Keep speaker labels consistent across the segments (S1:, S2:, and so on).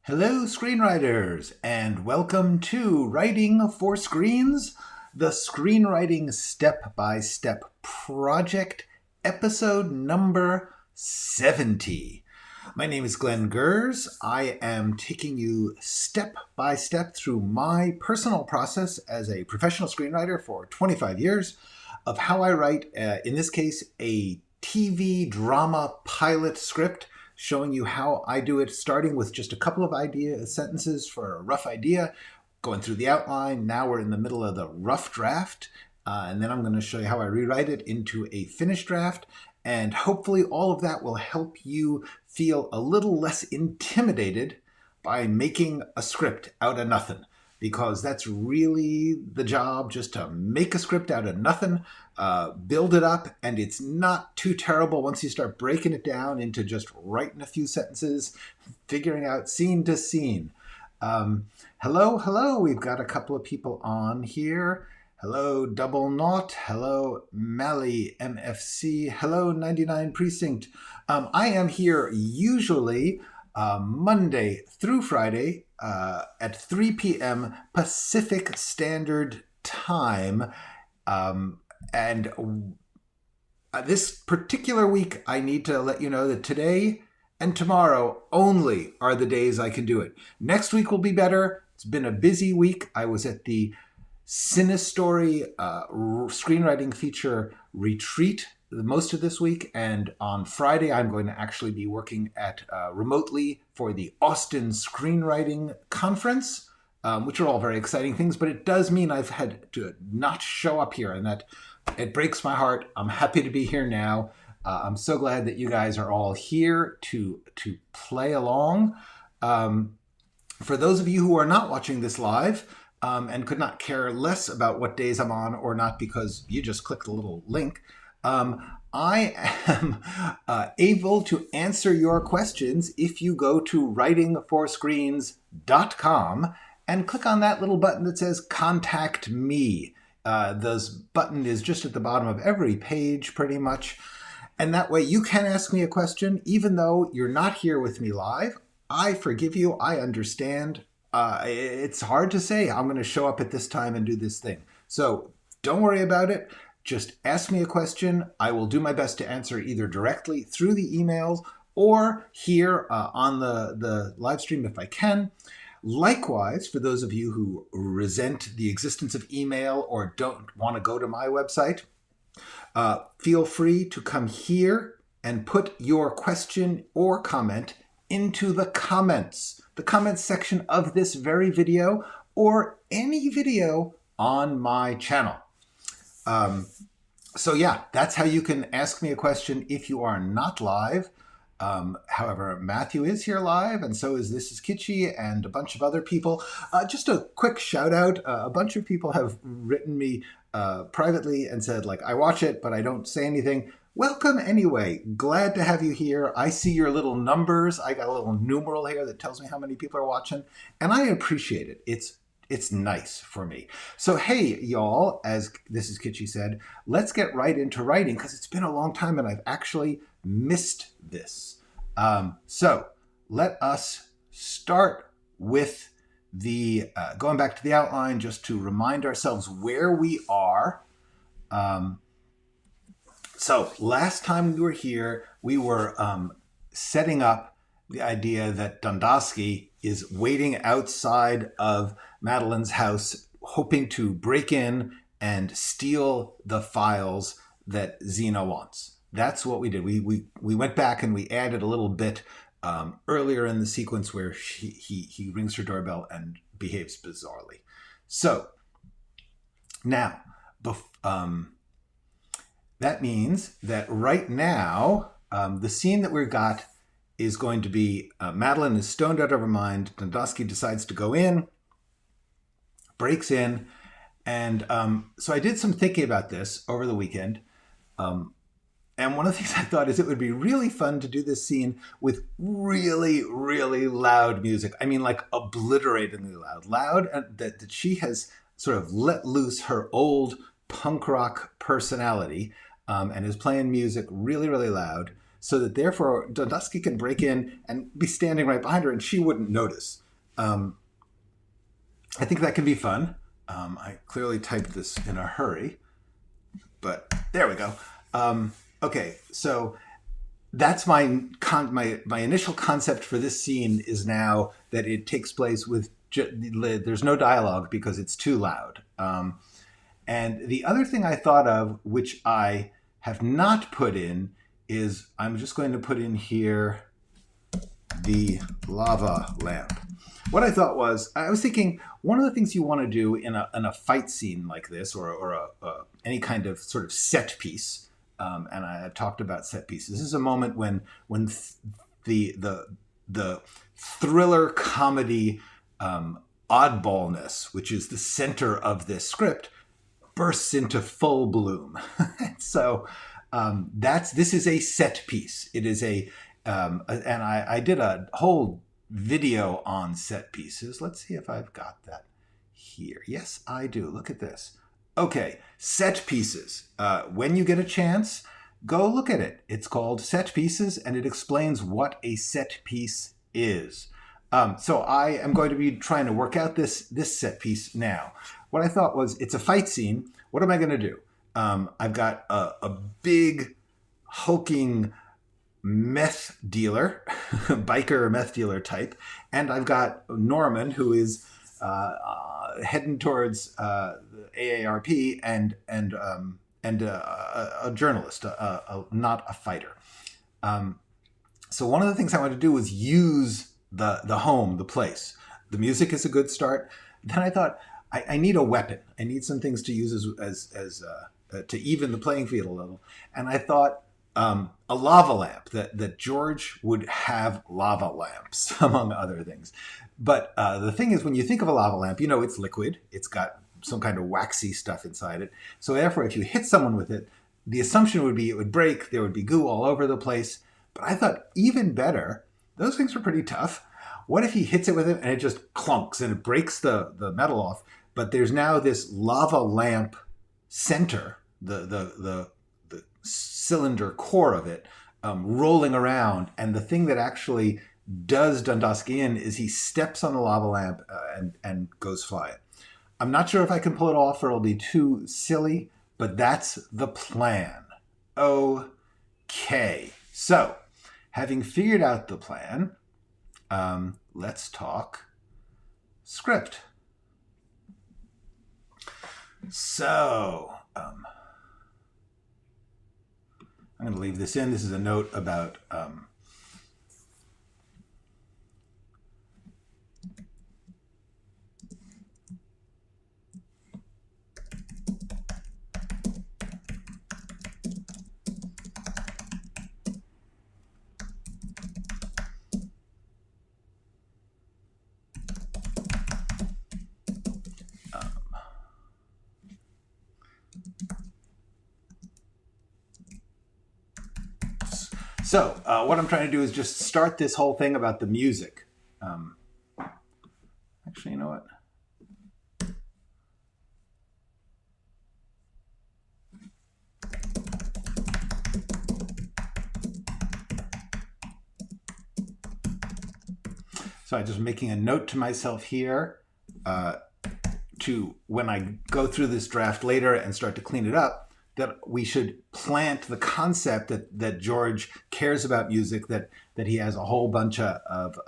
S1: Hello, screenwriters, and welcome to Writing for Screens, the screenwriting step-by-step project, episode number 70. My name is Glenn Gers. I am taking you step by step through my personal process as a professional screenwriter for 25 years of how I write, in this case, a TV drama pilot script, showing you how I do it, starting with just a couple of sentences for a rough idea, going through the outline. Now we're in the middle of the rough draft, and then I'm going to show you how I rewrite it into a finished draft. And hopefully all of that will help you feel a little less intimidated by making a script out of nothing, because that's really the job, just to make a script out of nothing, build it up, and it's not too terrible once you start breaking it down into just writing a few sentences, figuring out scene to scene. Hello, we've got a couple of people on here. Hello, Double Naught. Hello, Mally MFC. Hello, 99 Precinct. I am here usually Monday through Friday at 3 p.m. Pacific Standard Time. And this particular week, I need to let you know that today and tomorrow only are the days I can do it. Next week will be better. It's been a busy week. I was at the Cinestory screenwriting feature retreat most of this week, and on Friday I'm going to actually be working at remotely for the Austin Screenwriting Conference, which are all very exciting things, but it does mean I've had to not show up here, and that it breaks my heart. I'm happy to be here now. I'm so glad that you guys are all here to play along. For those of you who are not watching this live, and could not care less about what days I'm on or not because you just clicked the little link, I am able to answer your questions if you go to writingforscreens.com and click on that little button that says Contact Me. This button is just at the bottom of every page pretty much. And that way you can ask me a question even though you're not here with me live. I forgive you. I understand. It's hard to say I'm going to show up at this time and do this thing. So don't worry about it. Just ask me a question. I will do my best to answer either directly through the emails or here on the live stream if I can. Likewise, for those of you who resent the existence of email or don't want to go to my website, feel free to come here and put your question or comment into the comments section of this very video or any video on my channel. So yeah, that's how you can ask me a question if you are not live. However, Matthew is here live, and so is This Is Kitschy and a bunch of other people. Just a quick shout out. A bunch of people have written me privately and said, like, I watch it, but I don't say anything. Welcome anyway. Glad to have you here. I see your little numbers. I got a little numeral here that tells me how many people are watching, and I appreciate it. It's nice for me. So hey, y'all, as This Is Kitschy said, let's get right into writing because it's been a long time and I've actually missed this. So let us start with the going back to the outline just to remind ourselves where we are. So last time we were here, we were setting up the idea that Dundosky is waiting outside of Madeline's house, hoping to break in and steal the files that Xena wants. That's what we did. We went back and we added a little bit earlier in the sequence where he rings her doorbell and behaves bizarrely. So now, that means that right now, the scene that we've got is going to be Madeline is stoned out of her mind. Dundosky decides to go in, breaks in, and so I did some thinking about this over the weekend. And one of the things I thought is it would be really fun to do this scene with really, really loud music. I mean, like obliteratingly loud. Loud that she has sort of let loose her old punk rock personality and is playing music really, really loud. so that therefore Dundusky can break in and be standing right behind her and she wouldn't notice. I think that can be fun. I clearly typed this in a hurry, but there we go. Okay, so that's my initial concept for this scene is now that it takes place with there's no dialogue because it's too loud. And the other thing I thought of, which I have not put in, is I'm just going to put in here the lava lamp. What I thought was, I was thinking one of the things you want to do in a fight scene like this, or any kind of sort of set piece, and I talked about set pieces. This is a moment when the thriller comedy oddballness, which is the center of this script, bursts into full bloom. So this is a set piece. It is and I did a whole video on set pieces. Let's see if I've got that here. Yes, I do. Look at this. Okay, set pieces. When you get a chance, go look at it. It's called Set Pieces, and it explains what a set piece is. So I am going to be trying to work out this set piece now. What I thought was, it's a fight scene. What am I going to do? I've got a big, hulking meth dealer, biker meth dealer type, and I've got Norman, who is heading towards the AARP and a journalist, not a fighter. So one of the things I wanted to do was use the home, the place. The music is a good start. Then I thought I need a weapon. I need some things to use as to even the playing field a little. And I thought a lava lamp, that George would have lava lamps, among other things. But the thing is, when you think of a lava lamp, you know it's liquid. It's got some kind of waxy stuff inside it. So therefore, if you hit someone with it, the assumption would be it would break. There would be goo all over the place. But I thought even better, those things are pretty tough. What if he hits it with it and it just clunks and it breaks the metal off? But there's now this lava lamp center, the cylinder core of it, rolling around. And the thing that actually does Dundusky in is he steps on the lava lamp and goes flying. I'm not sure if I can pull it off or it'll be too silly, but that's the plan. Okay. So, having figured out the plan, let's talk script. So, I'm going to leave this in. This is a note about So what I'm trying to do is just start this whole thing about the music. Actually, you know what? So I'm just making a note to myself here to when I go through this draft later and start to clean it up, that we should plant the concept that George cares about music, that he has a whole bunch of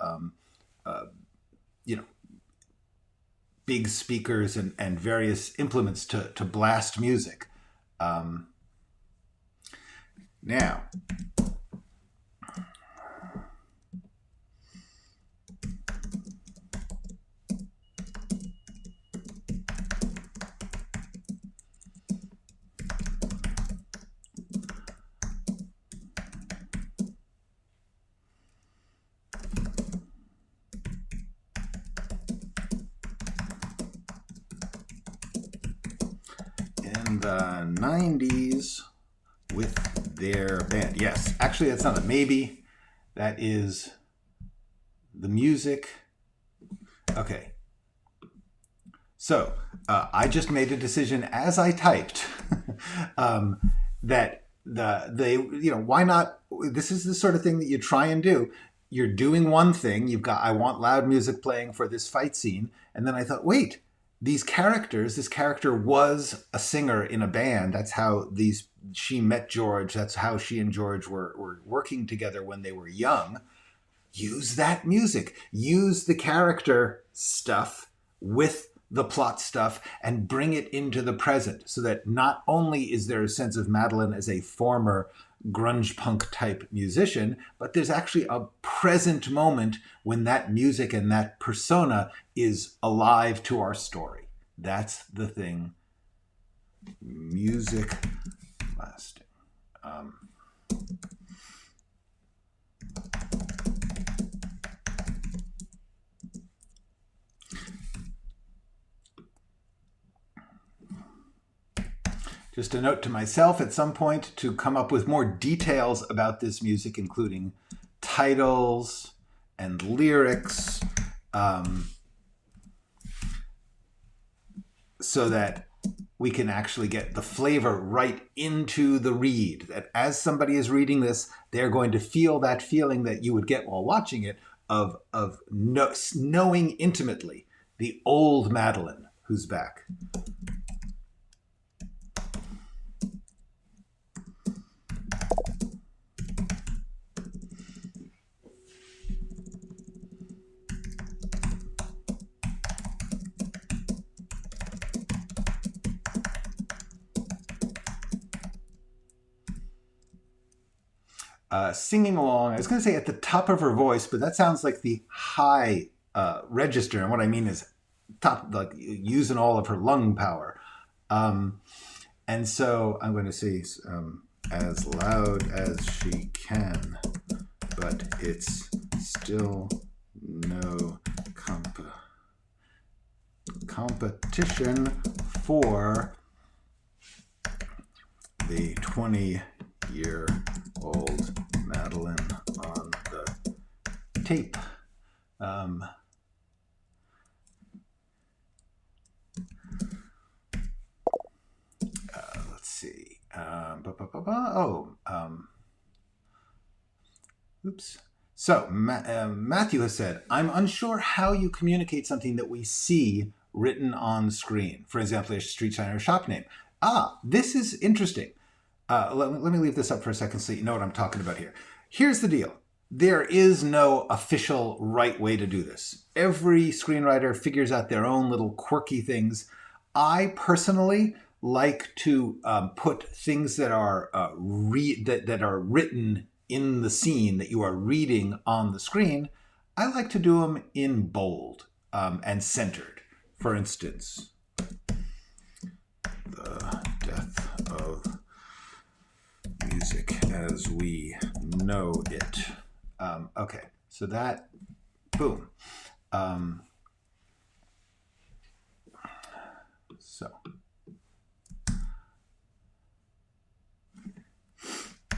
S1: big speakers and various implements to blast music. Now, the 90s with their band. Yes, actually that's not a maybe. That is the music. Okay. So I just made a decision as I typed that why not? This is the sort of thing that you try and do. You're doing one thing. I want loud music playing for this fight scene. And then I thought, wait, this character was a singer in a band. That's how she met George. That's how she and George were working together when they were young. Use that music. Use the character stuff with the plot stuff and bring it into the present, so that not only is there a sense of Madeline as a former grunge punk type musician, but there's actually a present moment when that music and that persona is alive to our story. That's the thing. Music lasting. Just a note to myself at some point to come up with more details about this music, including titles and lyrics, so that we can actually get the flavor right into the read. That as somebody is reading this, they're going to feel that feeling that you would get while watching it of knowing intimately the old Madeline who's back. Singing along, I was going to say at the top of her voice, but that sounds like the high register. And what I mean is top, like using all of her lung power. And so I'm going to say as loud as she can, but it's still no competition for the 20-year-old Madeline on the tape. Let's see. Oops. So Matthew has said, I'm unsure how you communicate something that we see written on screen. For example, a street sign or shop name. This is interesting. Let me leave this up for a second so you know what I'm talking about here. Here's the deal. There is no official right way to do this. Every screenwriter figures out their own little quirky things. I personally like to put things that are that are written in the scene that you are reading on the screen. I like to do them in bold and centered. For instance, the death of music as we know it. Okay, so that, boom. So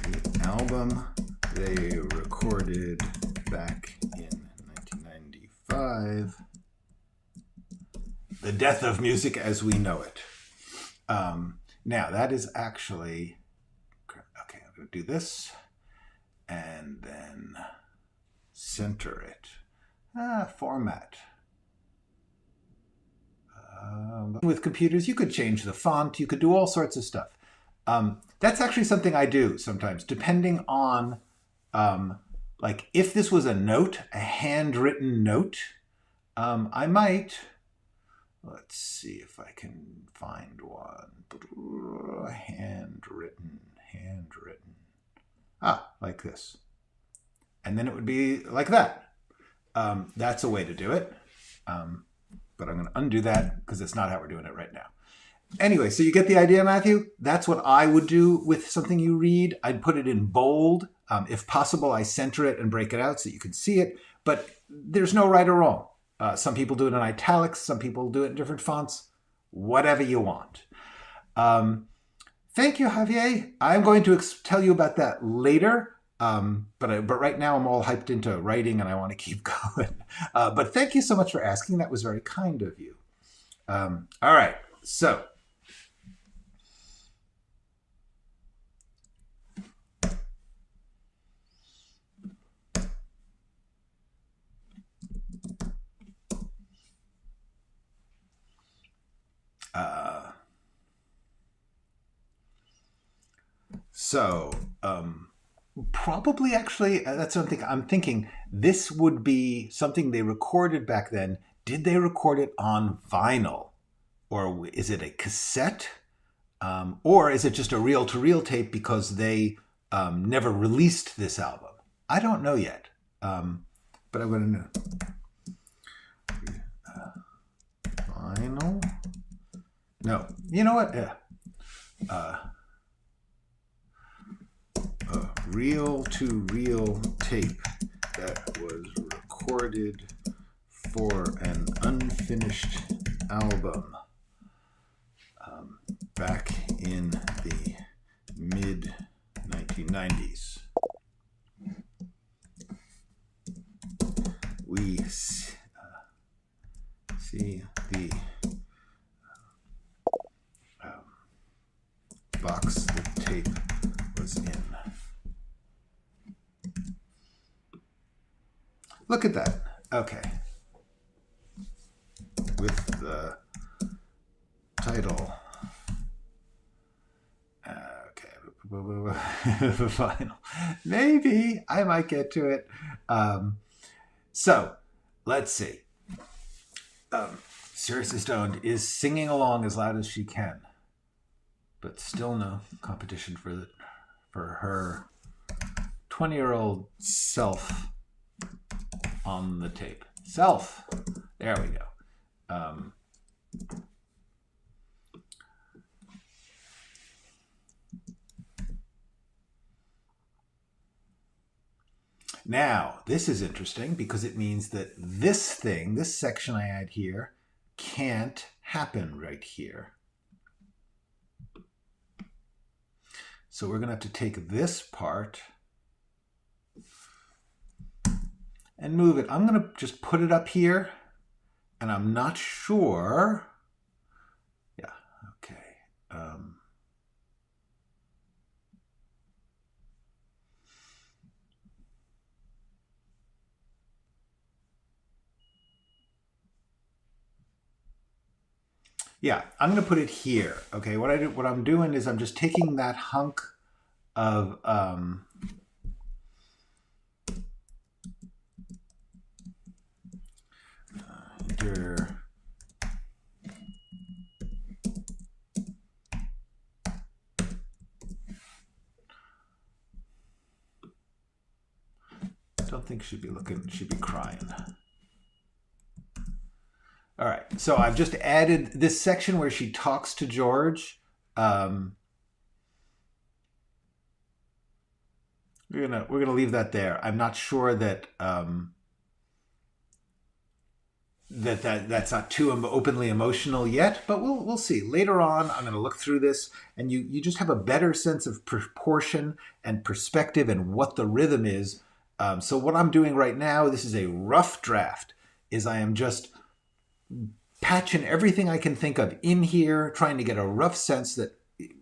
S1: the album they recorded back in 1995, The Death of Music as We Know It. Now that is actually, okay, I'm going to do this and then center it. Format. With computers, you could change the font. You could do all sorts of stuff. That's actually something I do sometimes, depending on, like if this was a note, a handwritten note, I might, let's see if I can find one. Handwritten. Like this. And then it would be like that. That's a way to do it. But I'm going to undo that because it's not how we're doing it right now. Anyway, so you get the idea, Matthew? That's what I would do with something you read. I'd put it in bold. If possible, I center it and break it out so you can see it. But there's no right or wrong. Some people do it in italics. Some people do it in different fonts. Whatever you want. Thank you, Javier. I'm going to tell you about that later. But right now I'm all hyped into writing and I want to keep going. But thank you so much for asking. That was very kind of you. All right. So So, probably actually, that's something I'm thinking. This would be something they recorded back then. Did they record it on vinyl? Or is it a cassette? Or is it just a reel-to-reel tape because they never released this album? I don't know yet. But I'm going to know. Vinyl? No. You know what? Yeah. Reel-to-reel tape that was recorded for an unfinished album back in the mid-1990s. We see the box the tape was in. Look at that. Okay. With the title. Okay. Final. Maybe I might get to it. So let's see. Seriously Stoned is singing along as loud as she can, but still no competition for her 20-year-old self on the tape. Self. There we go. Now, this is interesting because it means that this section I add here, can't happen right here. So we're going to have to take this part and move it. I'm going to just put it up here, and I'm not sure. Yeah, okay. Yeah, I'm going to put it here. Okay, what I'm doing is I'm just taking that hunk of don't think she'd be crying. All right, so I've just added this section where she talks to George. We're gonna leave that there. I'm not sure that that's not too openly emotional yet, but we'll see. Later on, I'm gonna look through this, and you just have a better sense of proportion and perspective and what the rhythm is. So what I'm doing right now, this is a rough draft, is I am just patching everything I can think of in here, trying to get a rough sense that,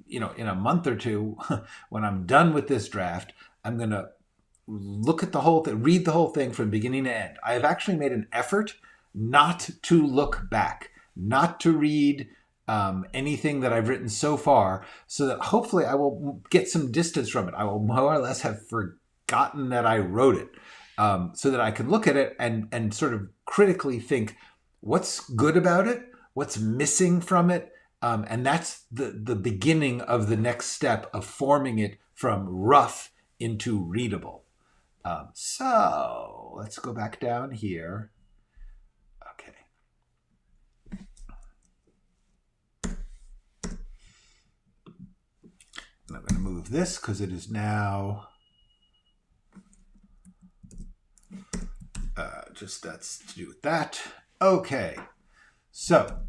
S1: in a month or two, when I'm done with this draft, I'm going to look at the whole thing, read the whole thing from beginning to end. I have actually made an effort not to look back, not to read anything that I've written so far, so that hopefully I will get some distance from it. I will more or less have forgotten that I wrote it, so that I can look at it and sort of critically think, what's good about it? What's missing from it? And that's the beginning of the next step of forming it from rough into readable. So let's go back down here. Okay. And I'm going to move this because it is now just that's to do with that. Okay, so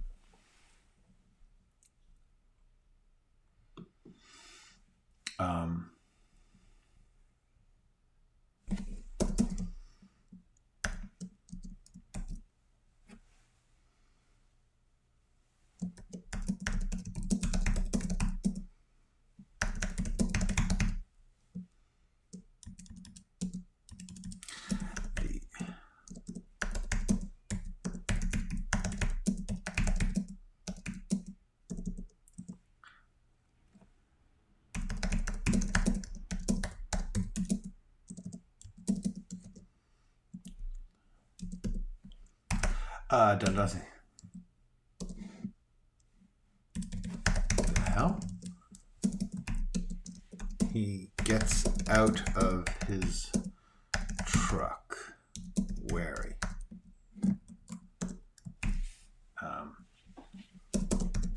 S1: Dundasky. What the hell? He gets out of his truck. Wary.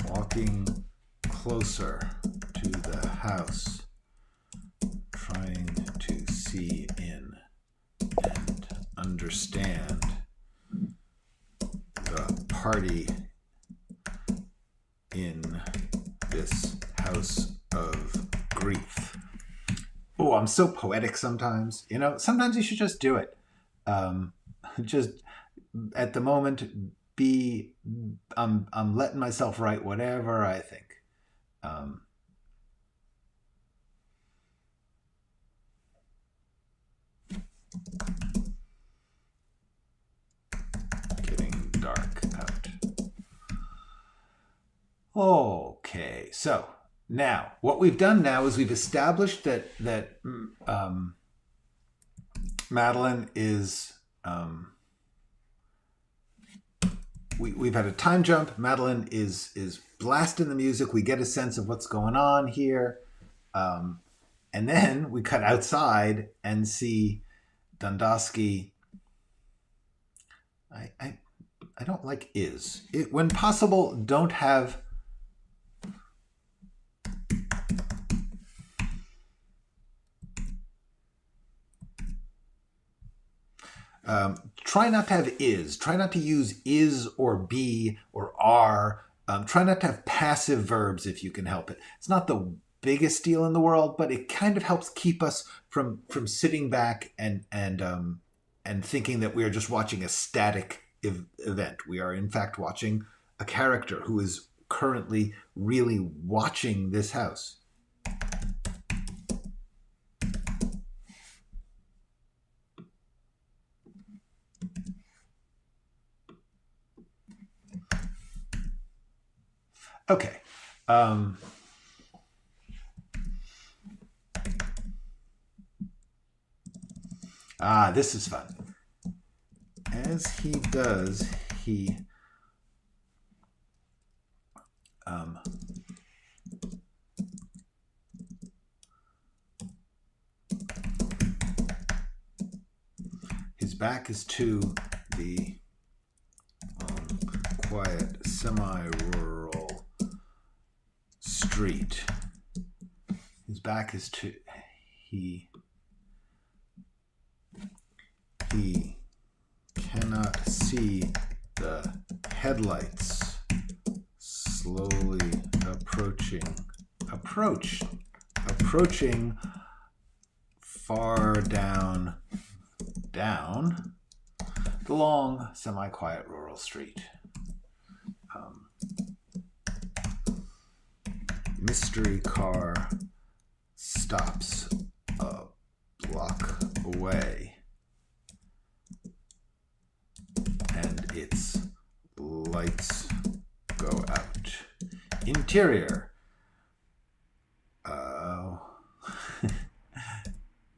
S1: Walking closer to the house, trying to see in and understand the party in this house of grief. Oh, I'm so poetic sometimes. You know, sometimes you should just do it. Just at the moment, I'm letting myself write whatever I think. Getting dark out. Okay, so now what we've done now is we've established that Madeline is we've had a time jump. Madeline is blasting the music. We get a sense of what's going on here. And then we cut outside and see Dundasky. I don't like is. When possible, don't have... try not to have is. Try not to use is or be or are. Try not to have passive verbs if you can help it. It's not the biggest deal in the world, but it kind of helps keep us from sitting back and thinking that we are just watching a static event. We are in fact watching a character who is currently really watching this house. Okay. This is fun. As he does, he his back is to the quiet, semi-rural street. His back is to... He cannot see the headlights slowly approaching far down the long, semi-quiet rural street. Mystery car stops a block away, and its lights go out. Interior.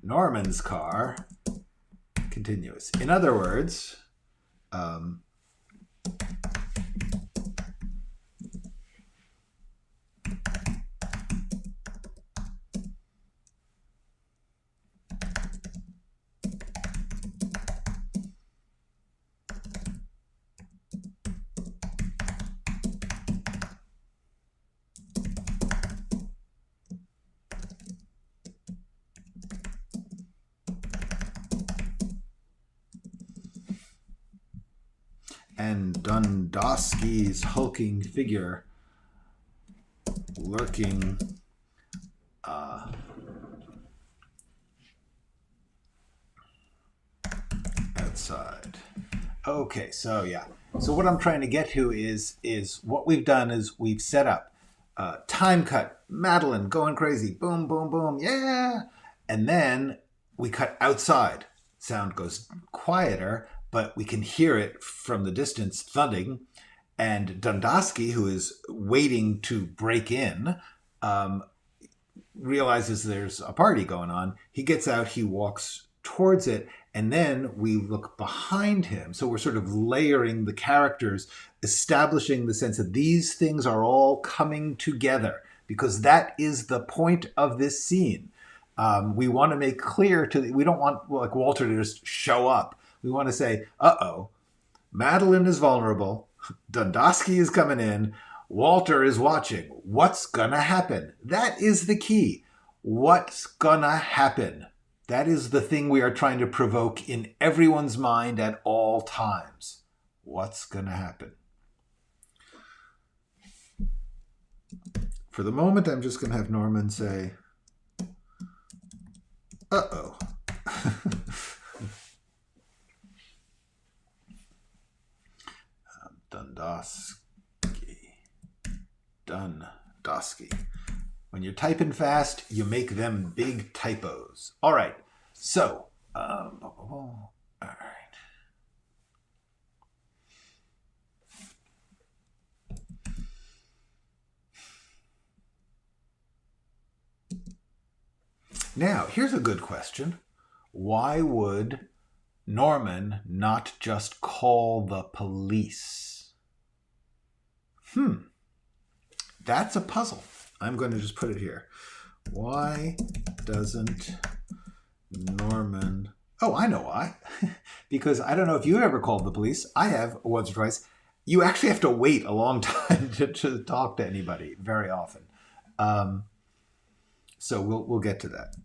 S1: Norman's car. Continuous. In other words, and Dundasky's hulking figure lurking outside. Okay, so yeah. So what I'm trying to get to is what we've done is we've set up time cut, Madeline going crazy, boom, boom, boom, yeah. And then we cut outside. Sound goes quieter, but we can hear it from the distance thudding. And Dundasky, who is waiting to break in, realizes there's a party going on. He gets out, he walks towards it, and then we look behind him. So we're sort of layering the characters, establishing the sense that these things are all coming together, because that is the point of this scene. We want to make clear we don't want like Walter to just show up. We want to say, uh-oh, Madeline is vulnerable, Dundosky is coming in, Walter is watching. What's gonna happen? That is the key. What's gonna happen? That is the thing we are trying to provoke in everyone's mind at all times. What's gonna happen? For the moment, I'm just gonna have Norman say, uh-oh. Dundosky. When you're typing fast, you make them big typos. All right. So, all right. Now, here's a good question. Why would Norman not just call the police? That's a puzzle. I'm going to just put it here. Why doesn't Norman... Oh, I know why. Because I don't know if you ever called the police. I have once or twice. You actually have to wait a long time to talk to anybody very often. So we'll get to that.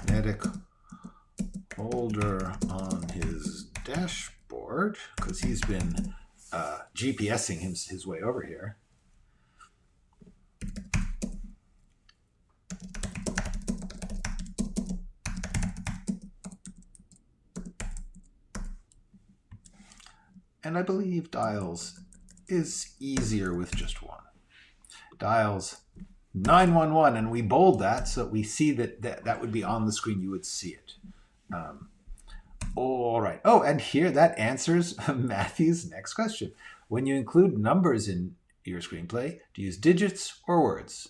S1: Magnetic holder on his dashboard, because he's been GPSing his way over here. And I believe dials is easier with just one. Dials 911, and we bold that so that we see that would be on the screen. You would see it. All right. Oh, and here that answers Matthew's next question. When you include numbers in your screenplay, do you use digits or words?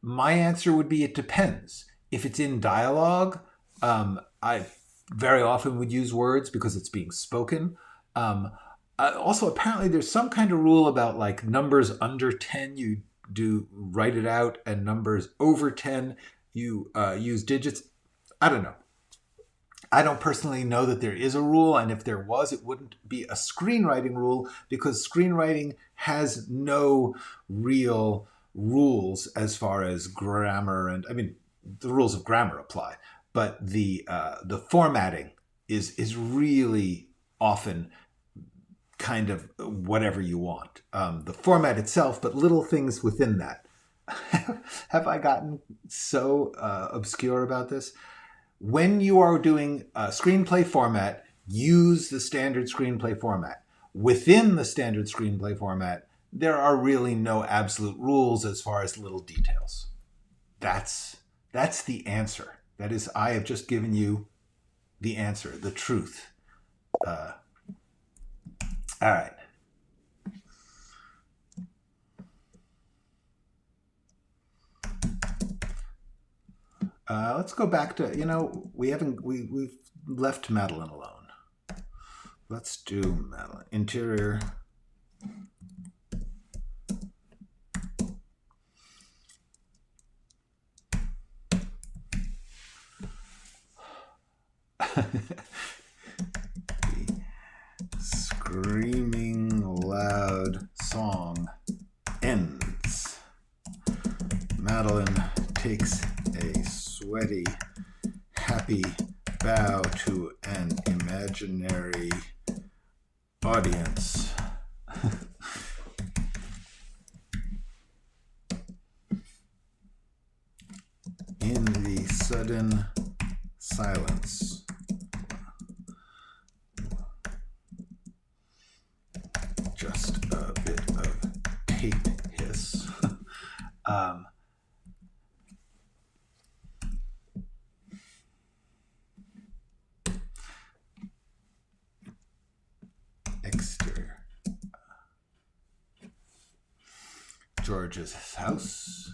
S1: My answer would be it depends. If it's in dialogue, I very often would use words because it's being spoken. Also, apparently there's some kind of rule about like numbers under 10, you do write it out, and numbers over 10, you use digits. I don't know. I don't personally know that there is a rule, and if there was, it wouldn't be a screenwriting rule, because screenwriting has no real rules as far as grammar, and I mean, the rules of grammar apply, but the formatting is really often kind of whatever you want. The format itself, but little things within that. Have I gotten so obscure about this? When you are doing a screenplay format, use the standard screenplay format. Within the standard screenplay format, there are really no absolute rules as far as little details. That's the answer. That is, I have just given you the answer, the truth. All right. Let's go back to, we've left Madeline alone. Let's do Madeline. Interior. Screaming loud song ends. Madeline takes a sweaty, happy bow to an imaginary audience. In the sudden silence, just a bit of tape hiss. Exterior. George's house.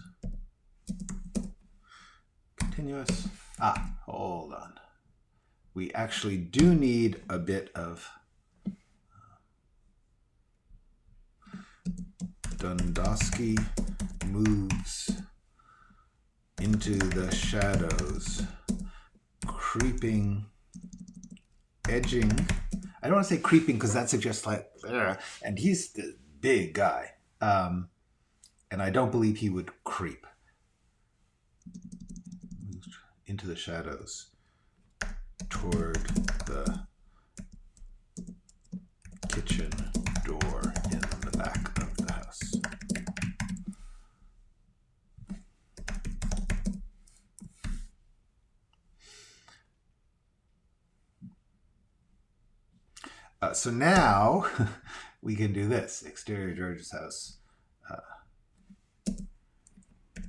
S1: Continuous. Hold on. We actually do need a bit of Dundosky moves into the shadows, creeping, edging. I don't want to say creeping because that suggests like, and he's the big guy. And I don't believe he would creep. Into the shadows toward the kitchen door in the back of the house. So now we can do this. Exterior George's house.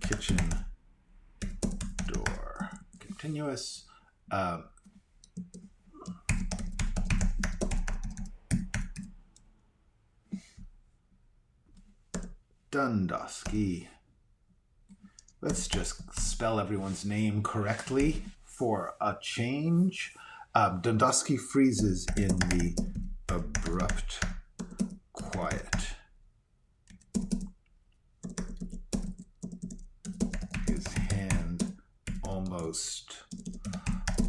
S1: Kitchen door. Continuous. Dundosky. Let's just spell everyone's name correctly for a change. Dundosky freezes in the abrupt quiet. His hand almost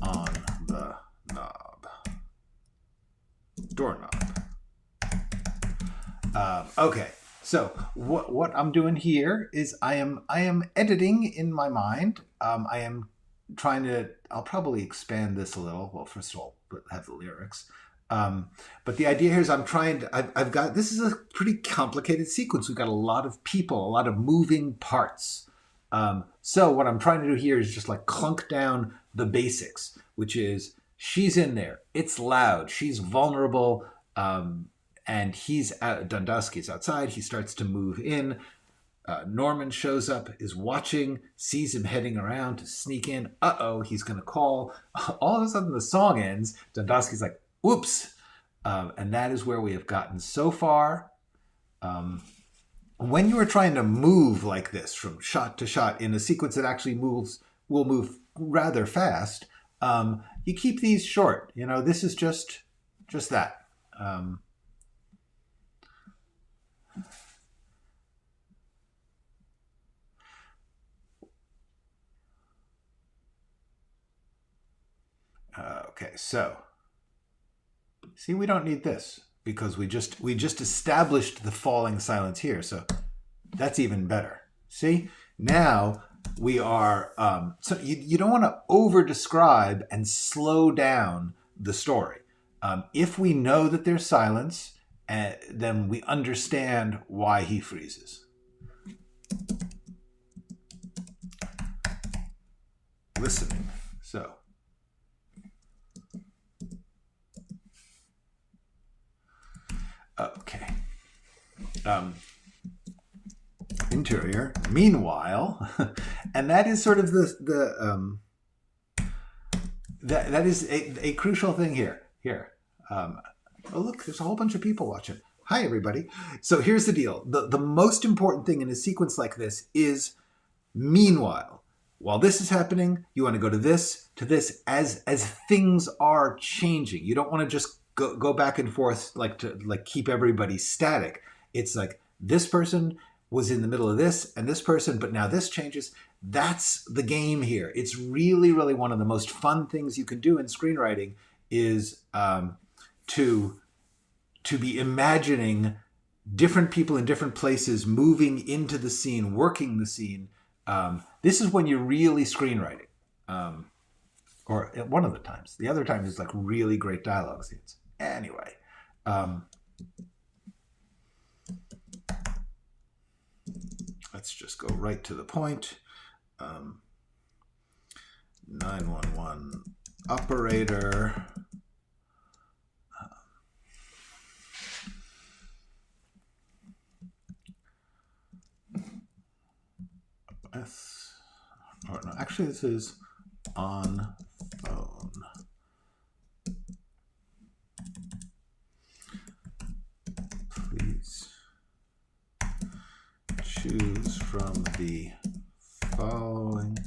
S1: on the knob. Doorknob. Okay, so what I'm doing here is I am editing in my mind. I am trying to, I'll probably expand this a little. Well, first of all, have the lyrics. But the idea here is I've got, this is a pretty complicated sequence. We've got a lot of people, a lot of moving parts. So what I'm trying to do here is just like clunk down the basics, which is she's in there. It's loud. She's vulnerable. And he's out, Dundosky's outside. He starts to move in. Norman shows up, is watching, sees him heading around to sneak in. Uh-oh, he's going to call. All of a sudden the song ends. Dundosky's like, whoops. And that is where we have gotten so far. When you are trying to move like this from shot to shot in a sequence that actually will move rather fast, you keep these short. You know, this is just that. Okay, so see, we don't need this because we just established the falling silence here, so that's even better. See, now we are so you don't want to over describe and slow down the story. If we know that there's silence, then we understand why he freezes. Listening. So okay. Interior. Meanwhile, and that is sort of that is a crucial thing here. Oh look, there's a whole bunch of people watching. Hi everybody. So here's the deal. The most important thing in a sequence like this is meanwhile. While this is happening, you want to go to this as things are changing. You don't want to just go back and forth to keep everybody static. It's like this person was in the middle of this and this person, but now this changes. That's the game here. It's really, really one of the most fun things you can do in screenwriting is to be imagining different people in different places moving into the scene, working the scene. This is when you're really screenwriting, or at one of the times. The other time is like really great dialogue scenes. Anyway, let's just go right to the point. 911 operator. Or no, actually this is on phone. Please choose from the following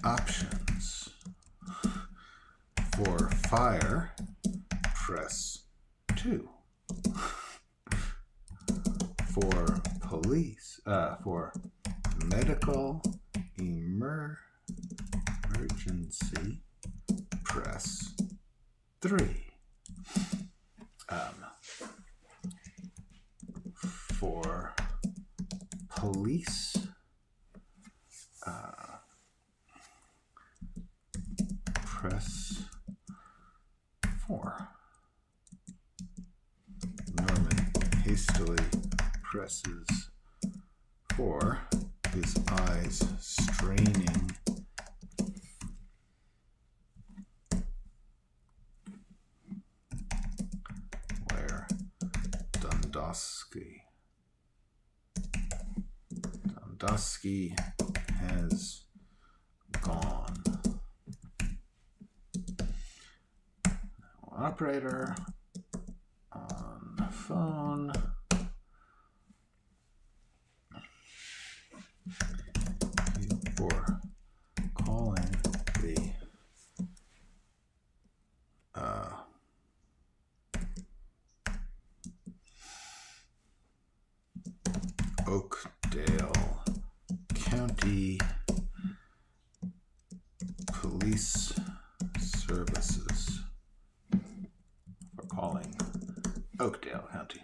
S1: options. For fire, press 2. For police, for medical emergency, press 3. For police, press 4. Norman hastily presses 4, his eyes straining. Where Dundosky has gone. Operator on the phone. For calling the Oakdale County Police Services. For calling Oakdale County.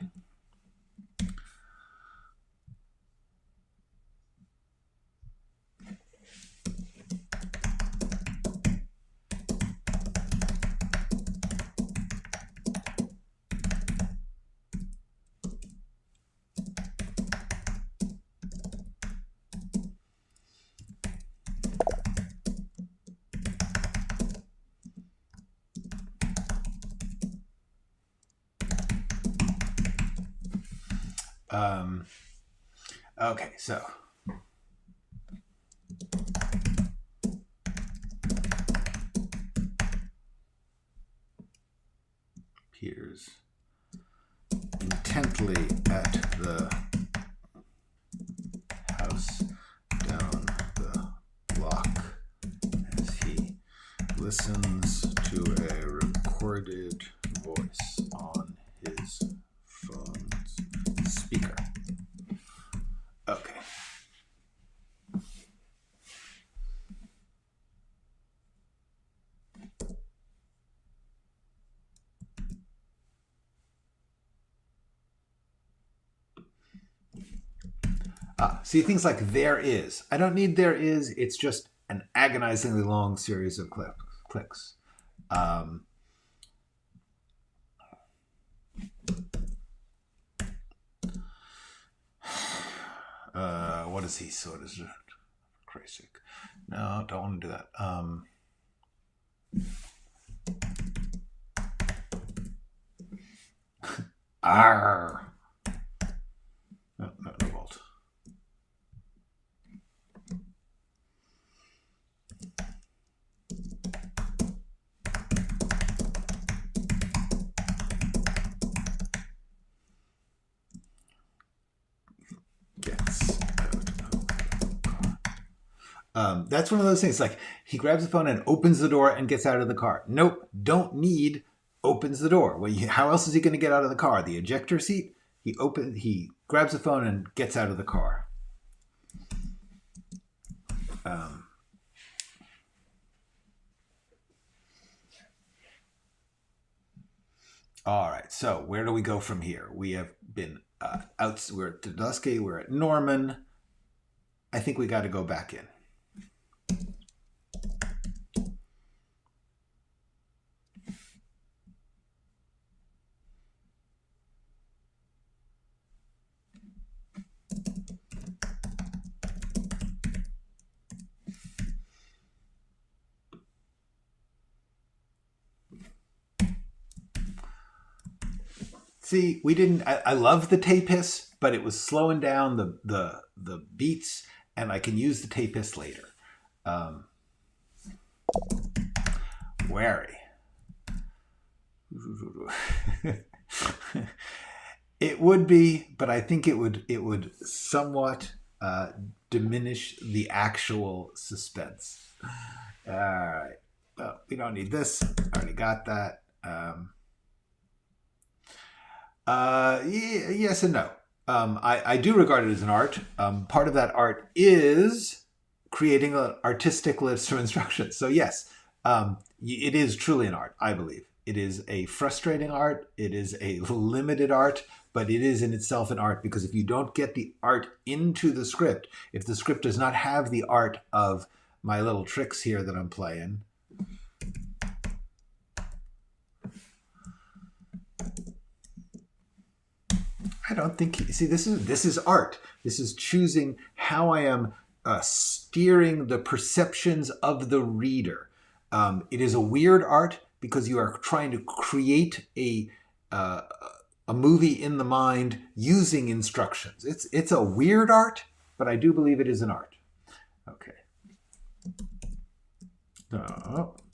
S1: Okay, so peers intently at the house down the block as he listens to a recorded voice on his phone's speaker. Okay. See, things like there is. I don't need there is. It's just an agonizingly long series of clicks. What is he? So what is it? For Christ's sake. No, don't want to do that. Arr. No vault. Gets out of the car. That's one of those things. Like he grabs the phone and opens the door and gets out of the car. Nope, don't need opens the door. Well, how else is he going to get out of the car? The ejector seat. He grabs the phone and gets out of the car. All right, so where do we go from here? We have been out. We're at Dundosky. We're at Norman. I think we got to go back in. See, we didn't. I love the tape hiss, but it was slowing down the beats, and I can use the tape hiss later. Wary. It would be, but I think it would somewhat diminish the actual suspense. All right. Well, we don't need this. I already got that. Yes and no. I do regard it as an art. Part of that art is creating an artistic list of instructions. So yes, it is truly an art, I believe. It is a frustrating art. It is a limited art, but it is in itself an art, because if you don't get the art into the script, if the script does not have the art of my little tricks here that I'm playing, I don't think, see, this is art. This is choosing how I am steering the perceptions of the reader. It is a weird art because you are trying to create a movie in the mind using instructions. It's a weird art, but I do believe it is an art. Okay.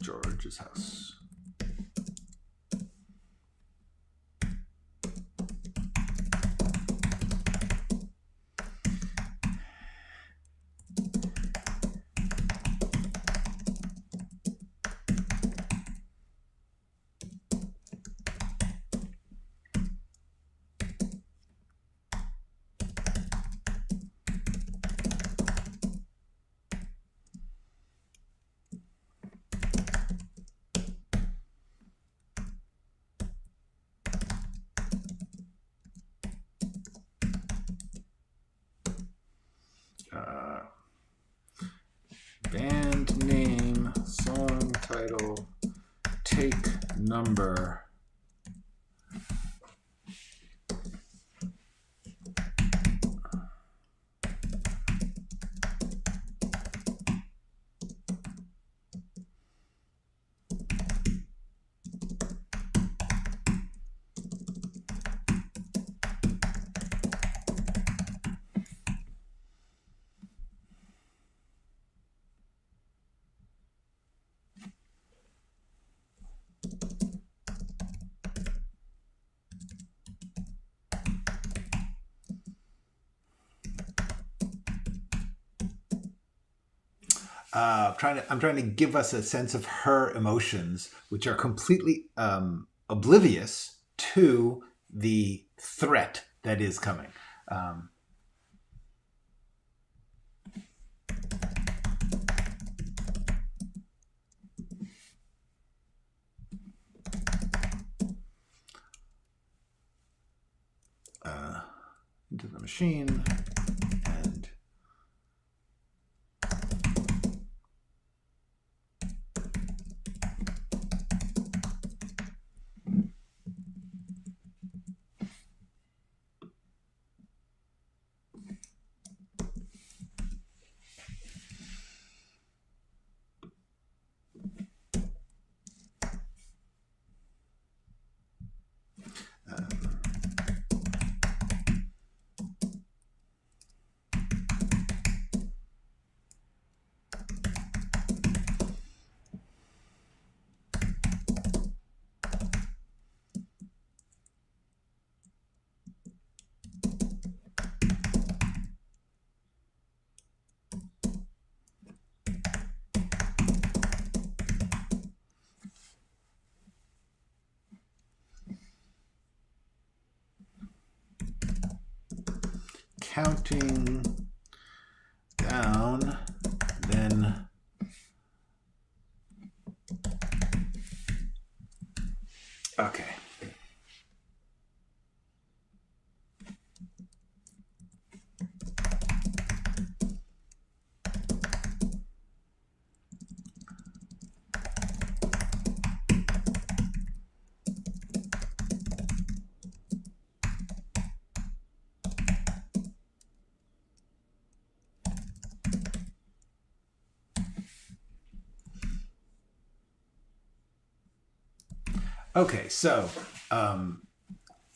S1: George's house. Band name, song title, take number. I'm trying to give us a sense of her emotions, which are completely oblivious to the threat that is coming. Into the machine. Counting down, then okay. Okay, so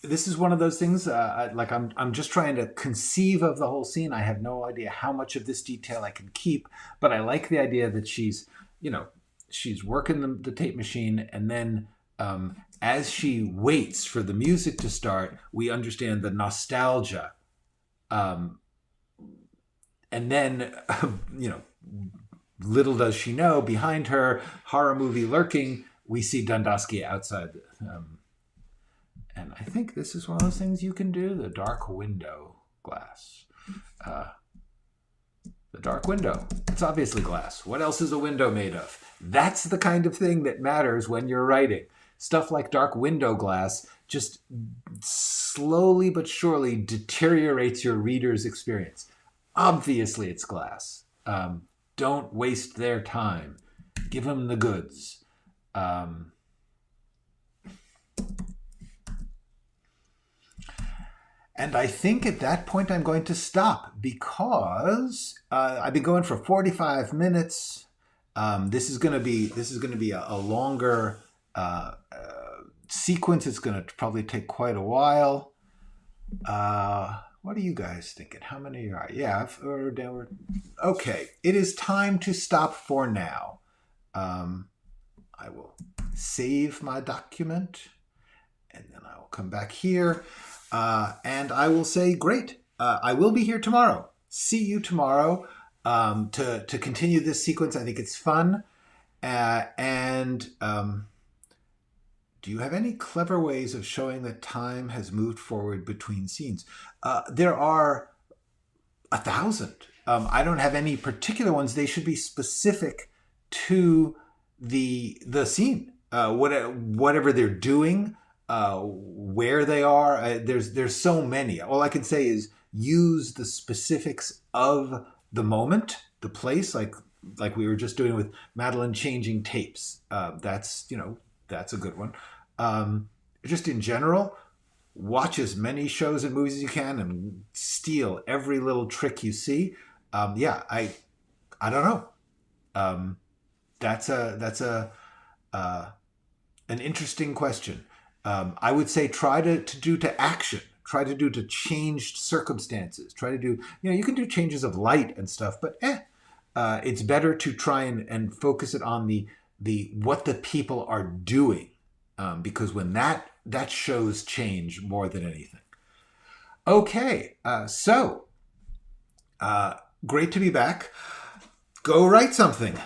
S1: this is one of those things, I'm just trying to conceive of the whole scene. I have no idea how much of this detail I can keep, but I like the idea that she's working the tape machine, and then as she waits for the music to start, we understand the nostalgia. And then, little does she know, behind her, horror movie lurking, we see Dundosky outside. And I think this is one of those things you can do, the dark window glass. The dark window. It's obviously glass. What else is a window made of? That's the kind of thing that matters when you're writing. Stuff like dark window glass just slowly but surely deteriorates your reader's experience. Obviously it's glass. Don't waste their time. Give them the goods. And I think at that point I'm going to stop because I've been going for 45 minutes. This is going to be a longer sequence. It's going to probably take quite a while. What are you guys thinking? How many are? Yeah, okay. It is time to stop for now. I will save my document, and then I will come back here. And I will say, great, I will be here tomorrow. See you tomorrow to continue this sequence. I think it's fun. Do you have any clever ways of showing that time has moved forward between scenes? There are 1,000. I don't have any particular ones. They should be specific to the scene, whatever they're doing. Where they are. There's so many. All I can say is use the specifics of the moment, the place, like we were just doing with Madeline changing tapes. That's a good one. Just in general, watch as many shows and movies as you can and steal every little trick you see. I don't know. That's an interesting question. I would say try to do to action, try to do to changed circumstances, try to do, you can do changes of light and stuff, but it's better to try and focus it on the what the people are doing, because when that shows change more than anything. Okay, so great to be back. Go write something.